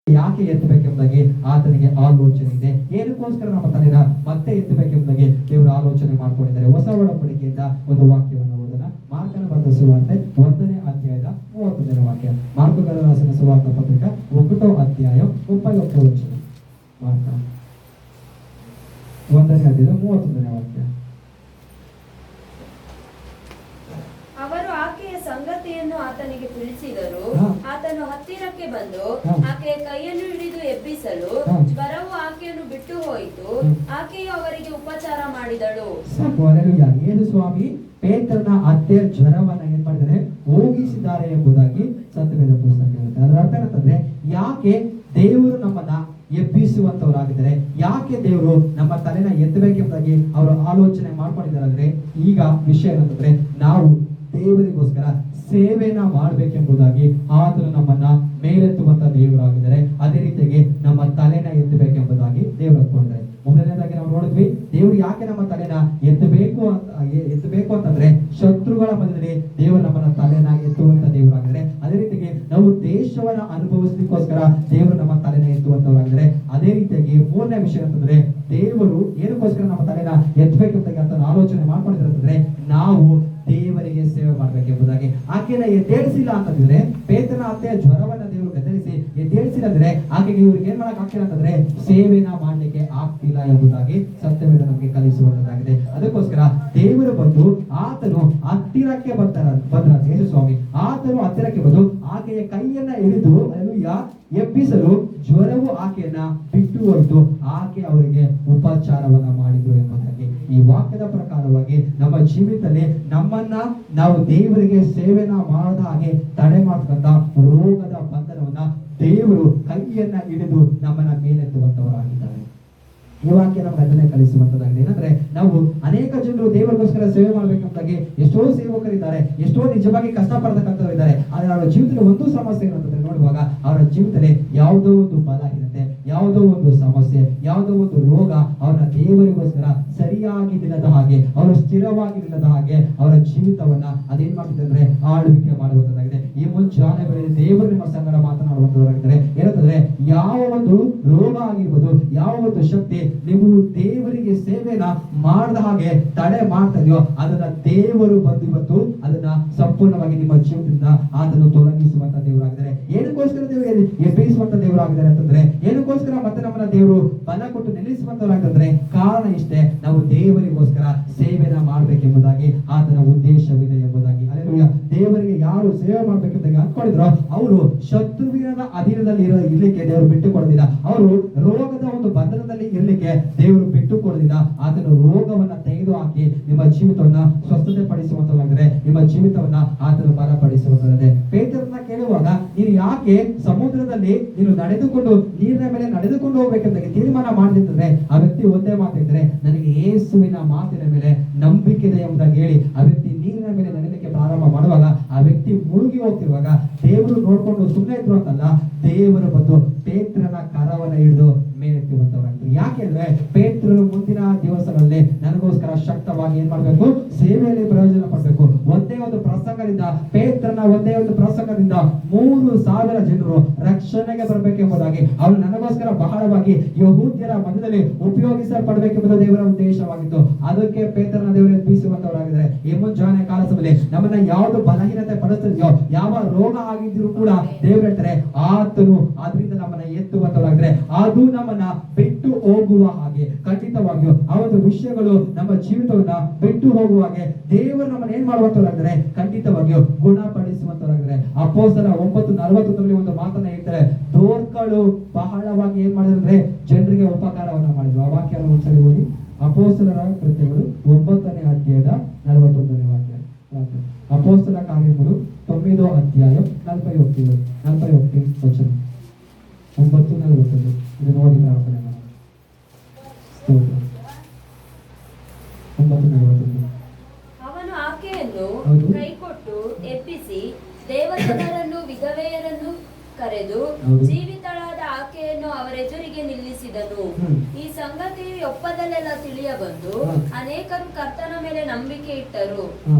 ಯಾಕೆ ಎತ್ತಬೇಕೆಂಬುದಾಗಿ ಆತನಿಗೆ ಆಲೋಚನೆ ಇದೆ. ಏನಕ್ಕೋಸ್ಕರ ನಮ್ಮ ತಲೆನ ಮತ್ತೆ ಎತ್ತಬೇಕೆಂಬುದಾಗಿ ದೇವರು ಆಲೋಚನೆ ಮಾಡ್ಕೊಂಡಿದ್ದಾರೆ. ಹೊಸ ಒಡಂಬಡಿಕೆಯಿಂದ ಒಂದು ವಾಕ್ಯವನ್ನು ಓದೋಣ. ಮಾರ್ಕನ ಬರೆದ ಸುವಾರ್ತೆ 1ನೇ ಅಧ್ಯಾಯದ 31ನೇ ವಾಕ್ಯ. ಮಾರ್ಕನ ರಾಸಿನ ಸುವಾರ್ತೆ ಪತ್ರಿಕೆ 1ನೇ ಅಧ್ಯಾಯ 31ನೇ ವಚನ. ಮಾರ್ಕ 1ನೇ ಅಧ್ಯಾಯದ 31ನೇ ವಾಕ್ಯ. ಅವರು ಆಕೆಯ ಸಂಗತಿಯನ್ನು ಆತನಿಗೆ ತಿಳಿಸಿದರು. ಆತನು ಹತ್ತಿರಕ್ಕೆ ಬಂದು ಆಕೆಯ ಕೈಯನ್ನು ಹಿಡಿದು ಎಬ್ಬಿಸಲು ಜ್ವರವು ಆಕೆಯನ್ನು ಬಿಟ್ಟು ಹೋಯಿತು. ಆಕೆಯು ಅವರಿಗೆ ಉಪಚಾರ ಮಾಡಿದಳು. ಏನು ಸ್ವಾಮಿ ಪೇತ್ರನ ಅತ್ತೆ ಜ್ವರವನ್ನ ಏನ್ ಮಾಡಿದರೆ ಹೋಗಿಸಿದ್ದಾರೆ ಎಂಬುದಾಗಿ ಸತ್ಯವೇದ ಪುಸ್ತಕ ಹೇಳುತ್ತೆ. ಅದರ ಅರ್ಥ ಏನಂತಂದ್ರೆ, ಯಾಕೆ ದೇವರು ನಮ್ಮನ್ನ ಎಬ್ಬಿಸುವಂತವರಾಗಿದ್ದಾರೆ, ಯಾಕೆ ದೇವರು ನಮ್ಮ ತಲೆನ ಎತ್ತಬೇಕೆಂಬುದಾಗಿ ಅವರು ಆಲೋಚನೆ ಮಾಡ್ಕೊಂಡಿದ್ದಾರೆ ಅಂದ್ರೆ, ಈಗ ವಿಷಯ ಏನಂತಂದ್ರೆ ನಾವು ದೇವರಿಗೋಸ್ಕರ ಸೇವೆನ ಮಾಡ್ಬೇಕೆಂಬುದಾಗಿ ಆತನು ನಮ್ಮನ್ನ ಮೇಲೆತ್ತುವಂತ ದೇವರಾಗಿದ್ದಾರೆ. ಅದೇ ರೀತಿಯಾಗಿ ನಮ್ಮ ತಲೆನ ಎತ್ತಬೇಕೆಂಬುದಾಗಿ ದೇವರು ಅಂದ್ಕೊಂಡಿದ್ದಾರೆ. ಮೊದಲನೇದಾಗಿ ನಾವು ನೋಡಿದ್ವಿ, ದೇವರು ಯಾಕೆ ನಮ್ಮ ತಲೆನ ಎತ್ತಬೇಕು ಅಂತಂದ್ರೆ ಶತ್ರುಗಳ ಮಧ್ಯದಲ್ಲಿ ದೇವರು ನಮ್ಮನ್ನ ತಲೆನ ಎತ್ತುವಂತ ದೇವರಾಗಿದ್ದಾರೆ. ಅದೇ ರೀತಿಯಾಗಿ ನಾವು ದೇಶವನ್ನ ಅನುಭವಿಸಲಿಕ್ಕೋಸ್ಕರ ದೇವರು ನಮ್ಮ ತಲೆನ ಎತ್ತುವಂತವರಾಗಿದ್ದಾರೆ. ಅದೇ ರೀತಿಯಾಗಿ ಮೂರನೇ ವಿಷಯ ಅಂತಂದ್ರೆ, ದೇವರು ಏನಕ್ಕೋಸ್ಕರ ನಮ್ಮ ತಲೆನ ಎತ್ತಬೇಕೆಂಬುದಾಗಿ ಅಂತ ಆಲೋಚನೆ ಮಾಡ್ಕೊಂಡಿದ್ದಾರೆ ಅಂತಂದ್ರೆ, ನಾವು ದೇವರಿಗೆ ಸೇವೆ ಮಾಡ್ಬೇಕೆಂಬುದಾಗಿ. ಆಕೆನ ಎದ್ದೇಳಿಸಿಲ್ಲ ಅಂತಂದ್ರೆ, ಪೇತ್ರನ ಅತ್ತೆಯ ಜ್ವರವನ್ನ ದೇವರು ಗದರಿಸಿ ಎದ್ದೇಳಿಸಿಲ್ಲ ಅಂದ್ರೆ ಆಕೆಗೆ ಇವ್ರಿಗೆ ಏನ್ ಮಾಡಕ್ ಆಗ್ತಿಲ್ಲ ಅಂತಂದ್ರೆ ಸೇವೆನ ಮಾಡ್ಲಿಕ್ಕೆ ಆಗ್ತಿಲ್ಲ ಎಂಬುದಾಗಿ ಸತ್ಯವೇದ ನಮಗೆ ಕಲಿಸುವಂತದ್ದಾಗಿದೆ. ಅದಕ್ಕೋಸ್ಕರ ದೇವರು ಬಂದು ಆತನು ಹತ್ತಿರಕ್ಕೆ ಬಂದ್ರ ಯೇಸು ಸ್ವಾಮಿ ಆತನು ಹತ್ತಿರಕ್ಕೆ ಬಂದು ಆಕೆಯ ಕೈಯನ್ನ ಹಿಡಿದು ಎಬ್ಬಿಸಲು ಜ್ವರವು ಆಕೆಯನ್ನ ಬಿಟ್ಟು ಹೋಯಿತು. ಆಕೆ ಅವರಿಗೆ ಉಪಚಾರವನ್ನ ಮಾಡಿದ್ರು ಎಂಬುದಾಗಿ ಈ ವಾಕ್ಯದ ಪ್ರಕಾರವಾಗಿ ನಮ್ಮ ಜೀವಿತದಲ್ಲಿ ನಮ್ಮನ್ನ ನಾವು ದೇವರಿಗೆ ಸೇವೆನ ಮಾಡದ ಹಾಗೆ ತಡೆ ಮಾಡ್ತಕ್ಕಂಥ ರೋಗದ ಬಂಧನವನ್ನ ದೇವರು ಕೈಯನ್ನ ಹಿಡಿದು ನಮ್ಮನ್ನ ಮೇಲೆತ್ತುವಂತವರಾಗಿದ್ದಾರೆ. ಈ ವಾಕ್ಯ ನಮ್ಗೆ ಅದನ್ನೇ ಕಲಿಸುವಂತದ್ದಾಗಿದೆ. ಏನಂದ್ರೆ, ನಾವು ಅನೇಕ ಜನರು ದೇವರಿಗೋಸ್ಕರ ಸೇವೆ ಮಾಡ್ಬೇಕಂತಾಗಿ ಎಷ್ಟೋ ಸೇವಕರಿದ್ದಾರೆ, ಎಷ್ಟೋ ನಿಜವಾಗಿ ಕಷ್ಟಪಡ್ತಕ್ಕಂಥವ್ರು ಇದ್ದಾರೆ. ಆದ್ರೆ ಅವರ ಜೀವಿತದಲ್ಲಿ ಒಂದು ಸಮಸ್ಯೆ ಏನಂತಂದ್ರೆ, ನೋಡುವಾಗ ಅವರ ಜೀವಿತದಲ್ಲಿ ಯಾವುದೋ ಒಂದು ಬಲಹೀನತೆ, ಯಾವುದೋ ಒಂದು ಸಮಸ್ಯೆ, ಯಾವುದೋ ಒಂದು ರೋಗ ಅವರ ದೇವರಿಗೋಸ್ಕರ ಸರಿಯಾಗಿ ನಿಲ್ಲದ ಹಾಗೆ, ಅವರು ಸ್ಥಿರವಾಗಿ ನಿಲ್ಲದ ಹಾಗೆ ಅವರ ಜೀವಿತವನ್ನ ಅದೇನ್ ಮಾಡ್ತಿದೆ ಅಂದ್ರೆ ಆಳ್ವಿಕೆ ಮಾಡುವಂತದ್ದಾಗಿದೆ. ಈ ಮುಂಜಾನೆ ದೇವರು ನಿಮ್ಮ ಸಂಗಡ ಮಾತನಾಡುವಂತವರಾಗಿದ್ದಾರೆ. ಏನಂತಂದ್ರೆ, ಯಾವ ಒಂದು ರೋಗ ಆಗಿರ್ಬೋದು, ಯಾವ ಒಂದು ಶಕ್ತಿ ನೀವು ದೇವರಿಗೆ ಸೇವೆನ ಮಾಡದ ಹಾಗೆ ತಡೆ ಮಾಡ್ತಾ ಇದೆಯೋ ಅದನ್ನ ದೇವರು ಬಂದು ಇವತ್ತು ಅದನ್ನ ಸಂಪೂರ್ಣವಾಗಿ ನಿಮ್ಮ ಜೀವನದಿಂದ ಅದನ್ನು ತೊಲಗಿಸುವಂತ ದೇವರಾಗಿದ್ದಾರೆ. ಏನಕ್ಕೋಸ್ಕರ ದೇವರು ಎಬ್ಬಿಸುವಂತ ದೇವರಾಗಿದ್ದಾರೆ ಅಂತಂದ್ರೆ, ಏನಕ್ಕೋಸ್ಕರ ಮತ್ತೆ ನಮ್ಮನ್ನ ದೇವರು ಬಲ ಕೊಟ್ಟು ನಿಲ್ಲಿಸುವಂತವರಾಗಿದ್ರೆ ಕಾರಣ ಇಷ್ಟೇ, ನಾವು ದೇವರಿಗೋಸ್ಕರ ಸೇವೆನ ಮಾಡ್ಬೇಕೆಂಬುದಾಗಿ ಆತನ ಉದ್ದೇಶವಿದೆ ಎಂಬುದಾಗಿ. ಅಲ್ಲೆಲೂಯಾ. ದೇವರಿಗೆ ಯಾರು ಸೇವೆ ಮಾಡ್ಬೇಕೆಂಬುದಾಗಿ ಅಂದ್ಕೊಂಡಿದ್ರೋ ಅವರು ಶತ್ರುವಿನ ಅಧೀನದಲ್ಲಿ ಇರ್ಲಿಕ್ಕೆ ದೇವರು ಬಿಟ್ಟು ಕೊಡೋದಿಲ್ಲ. ಅವರು ರೋಗದ ಒಂದು ಬಂಧನದಲ್ಲಿ ಇರ್ಲಿಕ್ಕೆ ದೇವರು ಬಿಟ್ಟು ಕೊಡೋದಿಲ್ಲ. ಆತನು ರೋಗವನ್ನ ತೆಗೆದು ಹಾಕಿ ನಿಮ್ಮ ಜೀವಿತವನ್ನ ಸ್ವಸ್ಥತೆ ಪಡಿಸುವಂತವಾಗಿದೆ, ನಿಮ್ಮ ಜೀವಿತವನ್ನ ಆತನು ಬಲಪಡಿಸುವಂತದೆ. ಪೇತ್ರನ ಕೇಳುವಾಗ, ನೀನು ಯಾಕೆ ಸಮುದ್ರದಲ್ಲಿ ನೀನು ನಡೆದುಕೊಂಡು ನೀರಿನ ಮೇಲೆ ನಡೆದುಕೊಂಡು ಹೋಗ್ಬೇಕೆಂಬುದಾಗಿ ತೀರ್ಮಾನ ಮಾಡಿದ್ರೆ ಆ ವ್ಯಕ್ತಿ ಒಂದೇ ಮಾತಿದ್ರೆ, ನನಗೆ ಯೇಸುವಿನ ಮಾತಿನ ಮೇಲೆ ನಂಬಿಕೆ ಇದೆ ಎಂಬುದಾಗಿ ಹೇಳಿ ಆ ವ್ಯಕ್ತಿ ನೀರಿನ ಮೇಲೆ ನಡೆಯಲಿಕ್ಕೆ ಪ್ರಾರಂಭ ಮಾಡುವಾಗ ಆ ವ್ಯಕ್ತಿ ಮುಳುಗಿ ಹೋಗ್ತಿರುವಾಗ ದೇವರು ನೋಡ್ಕೊಂಡು ಸುಮ್ಮನೆ ಇದ್ರು ಅಂತಲ್ಲ, ದೇವರು ಬಂದು ಪೇತ್ರನ ಕರವನ್ನ ಹಿಡಿದು ಮೇಲೆತ್ತುವಂತವರಾಗ್ತದೆ. ಯಾಕೆಂದ್ರೆ ಪೇತ್ರರು ಮುಂದಿನ ದಿವಸಗಳಲ್ಲಿ ನನಗೋಸ್ಕರ ಶಕ್ತವಾಗಿ ಏನ್ ಮಾಡ್ಬೇಕು, ಸೇವೆಯಲ್ಲಿ ಪ್ರಯೋಜನ ಪಡ್ಬೇಕು. ಒಂದೇ ಒಂದು ಪ್ರಸಂಗದಿಂದ, ಪೇತ್ರನ ಒಂದೇ ಒಂದು ಪ್ರಸಂಗದಿಂದ 3,000 ಜನರು ರಕ್ಷಣೆಗೆ ಬರ್ಬೇಕೆಂಬುದಾಗಿ, ಅವರು ನನಗೋಸ್ಕರ ಬಹಳವಾಗಿ ಯಹೂದ್ಯರ ಮಧ್ಯದಲ್ಲಿ ಉಪಯೋಗಿಸಲ್ಪಡ್ಬೇಕೆಂಬುದು ದೇವರ ಉದ್ದೇಶವಾಗಿತ್ತು. ಅದಕ್ಕೆ ಪೇತ್ರನ ದೇವರು ಎಬ್ಬಿಸುವಂತವರಾಗಿದ್ದಾರೆ. ಈ ಮುಂಜಾನೆ ಕಾಲ ಸಮಯದಲ್ಲಿ ನಮ್ಮನ್ನ ಯಾವುದು ಬಲಹೀನತೆ ಪಡಿಸ್ತಿದೆಯೋ, ಯಾವ ರೋಗ ಆಗಿದ್ರು ಕೂಡ ದೇವರು ಹೇಳ್ತಾರೆ ಆತನು ಅದರಿಂದ ನಮ್ಮನ್ನ ಎತ್ತುವಂತವರಾಗಿದ್ದಾರೆ. ಅದು ನಮ್ಮನ್ನ ಬಿಟ್ಟು ಹೋಗುವ ಹಾಗೆ, ಖಂಡಿತವಾಗಿಯೂ ಆ ಒಂದು ವಿಷಯಗಳು ನಮ್ಮ ಜೀವಿತವನ್ನ ಬಿಟ್ಟು ಹೋಗುವ ಹಾಗೆ ದೇವರು ನಮ್ಮನ್ನ ಏನ್ ಮಾಡುವಂತವರಾಗಿದ್ದಾರೆ, ಖಂಡಿತವಾಗಿಯೂ ಗುಣಪಡಿಸುವಂತವರಾಗಿದ್ದಾರೆ. ಅಪೊಸ್ತಲರ 9:41 ಒಂದು ಮಾತನ್ನ ಹೇಳ್ತಾರೆ, ದೋರ್ಕಳು ಬಹಳವಾಗಿ ಏನ್ ಮಾಡಿದ್ರೆ ಜನರಿಗೆ ಉಪಕಾರವನ್ನ ಮಾಡಿದ್ರು. ಆ ವಾಕ್ಯವನ್ನು ಒಂದ್ಸರಿ ಓದಿ. ಅಪೊಸ್ತಲರ ಕೃತ್ಯಗಳು 9ನೇ ಅಧ್ಯಾಯದ 41ನೇ ವಾಕ್ಯ. ಅಪೊಸ್ತಲ ಕಾರ್ಯಗಳು 9ನೇ ಅಧ್ಯಾಯ 41 ವಚನ 9:41. ಇದು ನೋಡಿ ಪ್ರಾರ್ಥನೆ ಮಾಡೋಣ. 9:41. ಅವನು ಆಕೆಯನ್ನು ಕೈಕೊಟ್ಟು ಎಬ್ಬಿಸಿ ದೇವಜನರನ್ನು ವಿಧವೆಯರನ್ನು ಕರೆದು ಜೀವಿತಳಾದ ಆಕೆಯನ್ನು ಅವರೆದುರಿಗೆ ನಿಲ್ಲಿಸಿದನು. ಈ ಸಂಗತಿ ಒಪ್ಪದಲ್ಲೆಲ್ಲ ತಿಳಿಯ ಬಂದು ಅನೇಕರು ಕರ್ತನ ಮೇಲೆ ನಂಬಿಕೆ ಇಟ್ಟರು.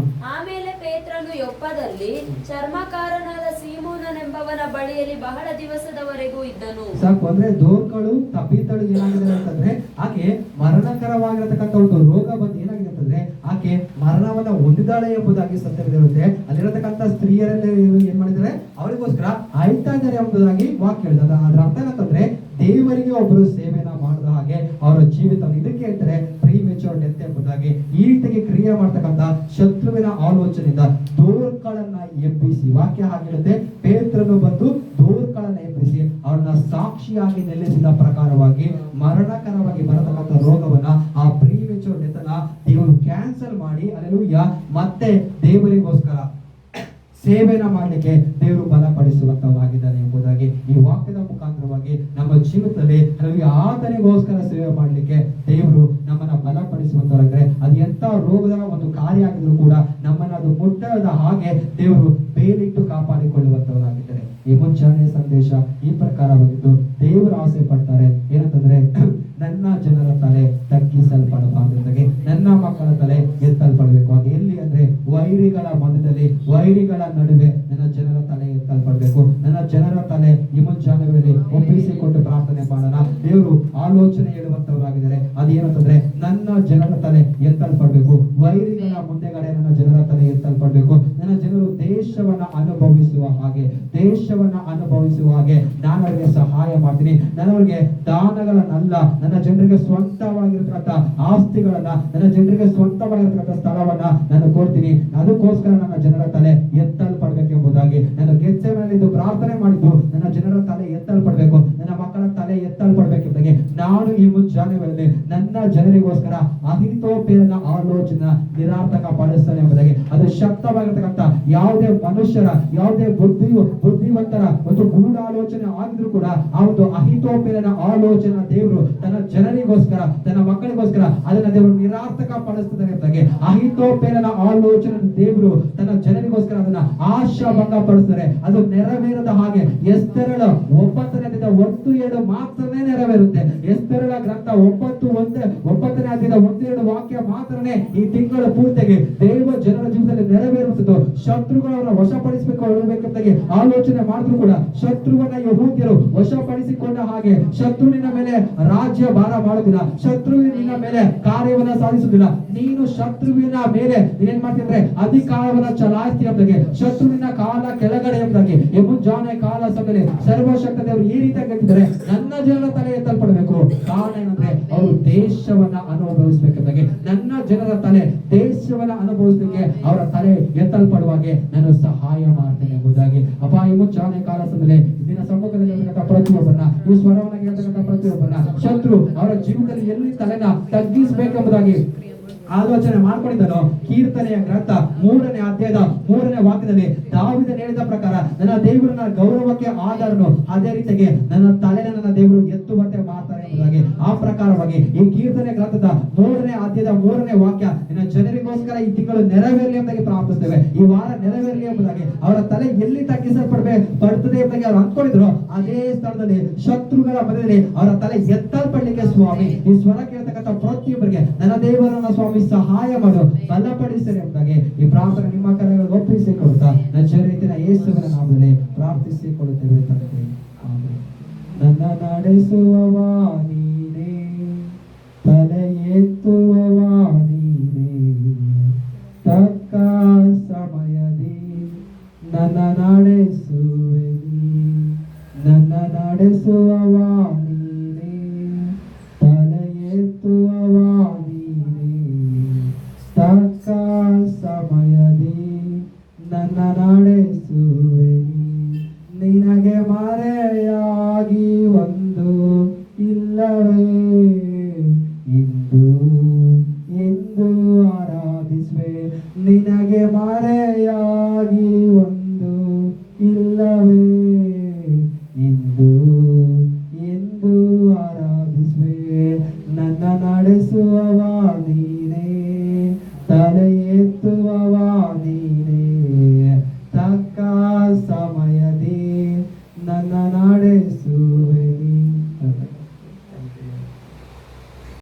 ಆಮೇಲೆ ಪೇತ್ರನು ಯೊಪ್ಪದಲ್ಲಿ ಚರ್ಮಕಾರನಾದ ಸೀಮೋನನೆಂಬವನ ಬಳಿಯಲ್ಲಿ ಬಹಳ ದಿವಸದವರೆಗೂ ಇದ್ದನು. ಸಾಕು ಅಂದ್ರೆ ದೋರ್ಗಳು ತಪ್ಪಿತಳು ಏನಾಗಿದೆ ಅಂತಂದ್ರೆ ಆಕೆ ಮರಣಕರವಾಗಿರತಕ್ಕಂಥ ಒಂದು ರೋಗ ಬಂದು ಏನಾಗಿದೆ ಅಂತಂದ್ರೆ ಆಕೆ ಮರಣವನ್ನ ಹೊಂದಿದಾಳೆ ಎಂಬುದಾಗಿ ಸತ್ಯವಿರುತ್ತೆ. ಅಲ್ಲಿರತಕ್ಕಂಥ ಸ್ತ್ರೀಯರಲ್ಲಿ ಏನ್ ಮಾಡಿದ್ದಾರೆ, ಅವರಿಗೋಸ್ಕರ ಆಯ್ತಾ ಇದ್ದಾರೆ ಎಂಬುದಾಗಿ ವಾಕ್ಯ ಹೇಳಿದ. ಅದ್ರ ಅರ್ಥ ಏನಂತಂದ್ರೆ ದೇವರಿಗೆ ಒಬ್ಬರು ಸೇವೆನ ಮಾಡಿದ ಹಾಗೆ ಅವರ ಜೀವಿತ ಇದಕ್ಕೆ ಹೇಳ್ತಾರೆ ಪ್ರೀಮೆಚೂರ್ ಡೆತ್ ಎಂಬುದಾಗಿ. ಈ ರೀತಿಗೆ ಕ್ರಿಯೆ ಮಾಡ್ತಕ್ಕಂಥ ಶತ್ರುವಿನ ಆಲೋಚನೆಯಿಂದ ದೋರ್ಗಳನ್ನ ಎಬ್ಬಿಸಿ, ವಾಕ್ಯ ಹಾಗಿರುತ್ತೆ, ಪೇತ್ರನು ಬಂದು ದೋರ್ಗಳನ್ನ ಎಬ್ಬಿಸಿ ಅವ್ರನ್ನ ಸಾಕ್ಷಿಯಾಗಿ ನಿಲ್ಲಿಸಿದ ಪ್ರಕಾರವಾಗಿ ಮರಣಕರವಾಗಿ ಬರತಕ್ಕಂಥ ರೋಗವನ್ನ, ಆ ಪ್ರೀಮೆಚೂರ್ ಡೆತ್ ಅನ್ನ ದೇವರು ಕ್ಯಾನ್ಸಲ್ ಮಾಡಿ ಅಲ್ಲೆಲೂಯಾ ಮತ್ತೆ ದೇವರಿಗೋಸ್ಕರ ಸೇವೆನ ಮಾಡಲಿಕ್ಕೆ ದೇವರು ಬಲಪಡಿಸುವಂತವಾಗಿದ್ದಾನೆ ಎಂಬುದಾಗಿ ಈ ವಾಕ್ಯದ ಮುಖಾಂತರವಾಗಿ ನಮ್ಮ ಜೀವಿತದಲ್ಲಿ ಆತನಿಗೋಸ್ಕರ ಸೇವೆ ಮಾಡಲಿಕ್ಕೆ ದೇವರು ನಮ್ಮನ್ನ ಬಲಪಡಿಸುವಂತವರಾಗಿದ್ರೆ ಅದು ಎಂತ ರೋಗದ ಒಂದು ಕಾರ್ಯ ಆಗಿದ್ರು ಕೂಡ ನಮ್ಮನ್ನ ಅದು ಮುಟ್ಟದ ಹಾಗೆ ದೇವರು ಬೇಲಿಟ್ಟು ಕಾಪಾಡಿಕೊಳ್ಳುವಂತವರಾಗಿದ್ದಾರೆ. ಈ ಮುಂಚಾನೆ ಸಂದೇಶ ಈ ಪ್ರಕಾರವಾಗಿದ್ದು ದೇವರು ಆಸೆ ಪಡ್ತಾರೆ ಏನಂತಂದ್ರೆ ನನ್ನ ಜನರ ತಲೆ ತಗ್ಗಿಸಲ್ಪಡಬಾರದು, ನನ್ನ ಮಕ್ಕಳ ತಲೆ ಎತ್ತಲ್ಪಡಬೇಕು. ಅದು ಎಲ್ಲಿ ಅಂದ್ರೆ ವೈರಿಗಳ ಮಧ್ಯದಲ್ಲಿ, ವೈರಿಗಳ ನಡುವೆ ನನ್ನ ಜನರ ತಲೆ ಎತ್ತಲ್ಪಡಬೇಕು. ನನ್ನ ಜನರ ತಲೆ ಈ ಮುಂಚಾನೆಗಳಲ್ಲಿ ಒಪ್ಪಿಸಿಕೊಟ್ಟು ಪ್ರಾರ್ಥನೆ ಮಾಡೋಣ. ದೇವರು ಆಲೋಚನೆ ಹೇಳುವಂತವರಾಗಿದ್ದಾರೆ. ಅದೇನಂತಂದ್ರೆ ನನ್ನ ಜನರ ತಲೆ ಎತ್ತಲ್ಪಡಬೇಕು, ವೈರಿಗಳ ಮುಂದೆಗಡೆ ನನ್ನ ಜನರ ತಲೆ ಎತ್ತಲ್ಪಡಬೇಕು. ನನ್ನ ಜನರು ದೇಶವನ್ನ ಅನುಭವಿಸುವ ಹಾಗೆ, ದೇಶವನ್ನ ಅನುಭವಿಸುವ ಹಾಗೆ ನಾನು ಅವರಿಗೆ ಸಹಾಯ ಮಾಡ್ತೀನಿ. ನಾನು ಅವರಿಗೆ ದಾನಗಳನ್ನಲ್ಲ, ನನ್ನ ಜನರಿಗೆ ಸ್ವಂತವಾಗಿರತಕ್ಕಂಥ ಆಸ್ತಿಗಳನ್ನ, ನನ್ನ ಜನರಿಗೆ ಸ್ವಂತವಾಗಿರತಕ್ಕಂಥ ಸ್ಥಳವನ್ನ ನಾನು ಕೊಡ್ತೀನಿ. ಅದಕ್ಕೋಸ್ಕರ ನನ್ನ ಜನರ ತಲೆ ಎತ್ತಲ್ಪಡ್ಬೇಕೆಂಬುದಾಗಿ ನಾನು ಗೆತ್ಸೆಮನೆಯಲ್ಲಿದ್ದು ಪ್ರಾರ್ಥನೆ ಮಾಡಿದ್ದು ನನ್ನ ಜನರ ತಲೆ ಎತ್ತಲ್ಪಡ್ಬೇಕು, ನನ್ನ ಮಕ್ಕಳ ತಲೆ ಎತ್ತಲ್ಪಡ್ಬೇಕೆಂಬುದಾಗಿ ನಾನು ಈ ಮುಂಜಾನೆಗಳಲ್ಲಿ ನನ್ನ ಜನರಿಗೋಸ್ಕರ ಅಹಿತೋಪೇಲನ ಆಲೋಚನೆ ನಿರಾರ್ಥಕ ಪಡಿಸ್ತಾನೆ ಎಂಬುದಾಗಿ. ಅದು ಶಕ್ತವಾಗಿರತಕ್ಕಂಥ ಯಾವುದೇ ಮನುಷ್ಯರ, ಯಾವುದೇ ಬುದ್ಧಿವಂತರ ಒಂದು ಗೂಢಾಲೋಚನೆ ಆಗಿದ್ರು ಕೂಡ ಆ ಒಂದು ಅಹಿತೋಪೇಲನ ಆಲೋಚನೆ ದೇವರು ತನ್ನ ಜನರಿಗೋಸ್ಕರ, ತನ್ನ ಮಕ್ಕಳಿಗೋಸ್ಕರ ಅದನ್ನ ದೇವರು ನಿರಾರ್ಥಕ ಪಡಿಸ್ತಾನೆ ಎಂಬುದಾಗಿ. ಅಹಿತೋಪೇಲನ ಆಲೋಚನೆ ದೇವರು ತನ್ನ ಜನರಿಗೋಸ್ಕರ ಅದನ್ನ ಆಶಾಭಂಗ ಪಡಿಸ್ತಾರೆ. ಅದು ನೆರವೇರದ ಹಾಗೆ ಎಸ್ತೇರಳ 9ನೇ ಅಧ್ಯಾಯದ 1-7 ಮಾತ್ರನೇ ನೆರವೇರುತ್ತೆ. ಎಸ್ತೇರಳ ಗ್ರಂಥ 9ನೇ ಅಧ್ಯಾಯದ 1-2 ವಾಕ್ಯ ಮಾತ್ರನೇ ಈ ತಿಂಗಳ ಪೂರ್ತಿಗೆ ದೇವ ಜನರ ಜೀವನದಲ್ಲಿ ನೆರವೇರುತ್ತದೆ. ಶತ್ರುಗಳನ್ನ ವಶಪಡಿಸಬೇಕು ಆಲೋಚನೆ ಮಾಡಿದ್ರು ಕೂಡ ಶತ್ರುವನ್ನ ಯಹೂದ್ಯರು ವಶಪಡಿಸಿಕೊಂಡ ಹಾಗೆ ಶತ್ರುವಿನ ಮೇಲೆ ರಾಜ್ಯ ಭಾರ ಮಾಡುದಿಲ್ಲ, ಶತ್ರುವಿನ ಮೇಲೆ ಕಾರ್ಯವನ್ನ ಸಾಧಿಸುದಿಲ್ಲ. ನೀನು ಶತ್ರುವಿನ ಮೇಲೆ ನೀನೇನ್ ಮಾಡ್ತಿದ್ರೆ ಅಧಿಕಾರವನ್ನ ಚಲಾಯಿಸ್ತೀಯ ಎಂಬುದಾಗಿ, ಶತ್ರುವಿನ ಕಾಲ ಕೆಳಗಡೆ ಎಂಬುದಾಗಿ ಮುಂಜಾನೆ ಕಾಲ ಸಮಯದಲ್ಲಿ ಸರ್ವಶಕ್ತ ದೇವರು ಈ ರೀತಿಯಾಗಿ ಹೇಳ್ತಿದ್ದಾರೆ, ನನ್ನ ಜನರ ತಲೆ ಎತ್ತಲ್ಪಡಬೇಕು. ಕಾರಣ ಏನಂದ್ರೆ ಅವರು ದೇಶವನ್ನ ಅನುಭವಿಸಬೇಕೆಂಬುದಾಗಿ, ನನ್ನ ಜನರ ತಲೆ ದೇಶವನ್ನ ಅನುಭವಿಸಲಿಕ್ಕೆ ಅವರ ತಲೆ ಎತ್ತಲ್ಪಡುವಾಗೆ ನಾನು ಸಹಾಯ ಮಾಡ್ತೇನೆ ಎಂಬುದಾಗಿ. ಅಪ್ಪ ಈ ಮುಂಚಾನೆ ಕಾಲ ಸಮಯದಲ್ಲಿ ನಿನ್ನ ಸಮ್ಮುಖದಲ್ಲಿ ಇರತಕ್ಕಂಥ ಪ್ರತಿಯೊಬ್ಬರನ್ನ, ಈ ಸ್ವರವನ್ನ ಕೇಳ್ತಕ್ಕಂಥ ಪ್ರತಿಯೊಬ್ಬರನ್ನ ಶತ್ರು ಅವರ ಜೀವನದಲ್ಲಿ ಎಲ್ಲಿ ತಲೆನ ತಗ್ಗಿಸಬೇಕೆಂಬುದಾಗಿ ಆಲೋಚನೆ ಮಾಡ್ಕೊಂಡಿದ್ದನು. ಕೀರ್ತನೆಯ ಗ್ರಂಥ 3ನೇ ಅಧ್ಯಾಯದ 3ನೇ ವಾಕ್ಯದಲ್ಲಿ ದಾವೀದನು ಹೇಳಿದ ಪ್ರಕಾರ ನನ್ನ ದೇವರನ್ನ ಗೌರವಕ್ಕೆ ಆಧಾರನು, ಅದೇ ರೀತಿಗೆ ನನ್ನ ತಲೆನ ನನ್ನ ದೇವರು ಎತ್ತುವಂತೆ ಮಾಡ್ತಾರೆ ಎಂಬುದಾಗಿ. ಆ ಪ್ರಕಾರವಾಗಿ ಈ ಕೀರ್ತನೆ ಗ್ರಂಥದ 3ನೇ ಅಧ್ಯಾಯದ 3ನೇ ವಾಕ್ಯ ನಿನ್ನ ಜನರಿಗೋಸ್ಕರ ಈ ತಿಂಗಳು ನೆರವೇರಲಿ ಎಂಬುದಾಗಿ ಪ್ರಾರ್ಥಿಸ್ತೇವೆ. ಈ ವಾರ ನೆರವೇರಲಿ ಎಂಬುದಾಗಿ, ಅವರ ತಲೆ ಎಲ್ಲಿ ತಗ್ಗಿಸಲ್ಪಡ್ತದೆ ಎಂಬುದಾಗಿ ಅವ್ರು ಅಂದ್ಕೊಂಡಿದ್ರು ಅದೇ ಸ್ಥಳದಲ್ಲಿ ಶತ್ರುಗಳ ಮಧ್ಯದಲ್ಲಿ ಅವರ ತಲೆ ಎತ್ತಲ್ಪಡ್ಲಿಕ್ಕೆ ಸ್ವಾಮಿ ಈ ಸ್ವರ ಕೇಳ್ತಕ್ಕಂಥ ಪ್ರತಿಯೊಬ್ಬರಿಗೆ ನನ್ನ ದೇವರನ್ನ ಸ್ವಾಮಿ ಸಹಾಯ ಮಾಡು, ಬಲಪಡಿಸಲಿ ಎಂಬುದಾಗಿ ಈ ಪ್ರಾರ್ಥನೆ ನಿಮ್ಮ ಕರೆಗಳು ಒಪ್ಪಿಸಿಕೊಡುತ್ತಾ ನಜರೇತಿನ ಯೇಸುವಿನ ನಾಮದಲ್ಲಿ ಪ್ರಾರ್ಥಿಸಿಕೊಳ್ಳುತ್ತೇವೆ ತಂದೆ. ನನ್ನ ನಡೆಸುವವ ನೀನೇ, ತಲೆ ಎತ್ತುವವ ನೀನೇ, ತಕ್ಕ ಸಮಯದಿ ನನ್ನ ನಡೆಸುವೆ ನೀ, ನನ್ನ ನಡೆಸುವವ ನೀನೇ, ತಲೆ ಎತ್ತುವವ ನೀನೇ, ತಕ್ಕ ಸಮಯದಿ ನನ್ನ ನಡೆಸುವೆ ನೀ. ನಿನಗೆ ಮರೆಯಾಗಿ ಒಂದು ಇಲ್ಲವೇ ಇಂದು ಎಂದು ಆರಾಧಿಸುವೆ. ನಿನಗೆ ಮರೆಯಾಗಿ ಒಂದು ಇಲ್ಲವೇ ಇಂದು ಎಂದು ಆರಾಧಿಸುವೆ. ನನ್ನ ನಡೆಸುವವ ನೀನೇ, ತಲೆ